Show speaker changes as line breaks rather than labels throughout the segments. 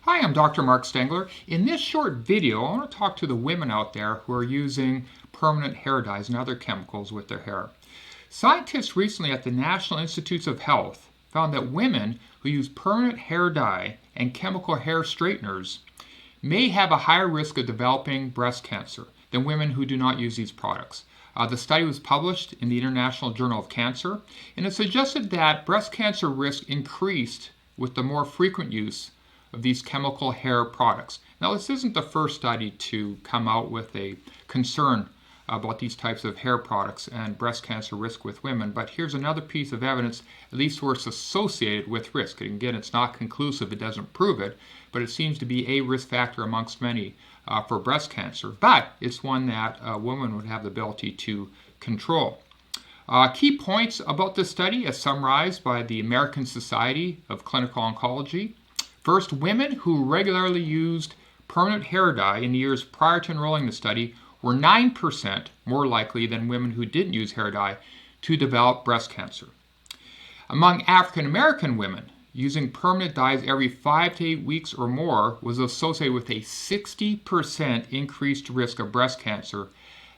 Hi, I'm Dr. Mark Stengler. In this short video, I want to talk to the women out there who are using permanent hair dyes and other chemicals with their hair. Scientists recently at the National Institutes of Health found that women who use permanent hair dye and chemical hair straighteners may have a higher risk of developing breast cancer than women who do not use these products. The study was published in the International Journal of Cancer, and it suggested that breast cancer risk increased with the more frequent use of these chemical hair products. Now, this isn't the first study to come out with a concern about these types of hair products and breast cancer risk with women, but here's another piece of evidence, at least where it's associated with risk. And again, it's not conclusive, it doesn't prove it, but it seems to be a risk factor amongst many for breast cancer, but it's one that women would have the ability to control. Key points about this study as summarized by the American Society of Clinical Oncology. First, women who regularly used permanent hair dye in the years prior to enrolling in the study were 9% more likely than women who didn't use hair dye to develop breast cancer. Among African American women, using permanent dyes every 5 to 8 weeks or more was associated with a 60% increased risk of breast cancer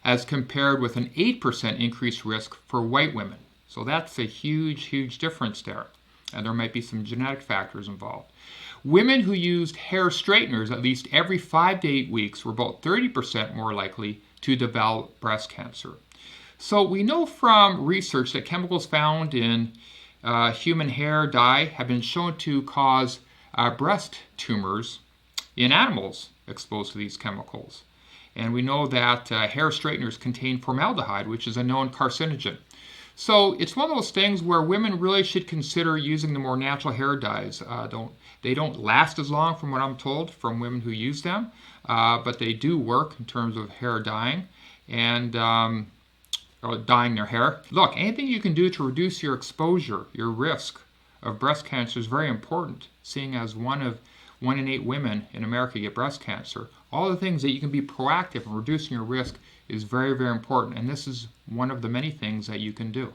as compared with an 8% increased risk for white women. So that's a huge difference there. And there might be some genetic factors involved. Women who used hair straighteners at least every 5 to 8 weeks were about 30% more likely to develop breast cancer. So we know from research that chemicals found in human hair dye have been shown to cause breast tumors in animals exposed to these chemicals. And we know that hair straighteners contain formaldehyde, which is a known carcinogen. So it's one of those things where women really should consider using the more natural hair dyes. They don't last as long, from what I'm told, from women who use them, but they do work in terms of hair dyeing and dyeing their hair. Look, anything you can do to reduce your exposure, your risk of breast cancer is very important, seeing as 1 in 8 women in America get breast cancer. All the things that you can be proactive in reducing your risk is very important, and this is one of the many things that you can do.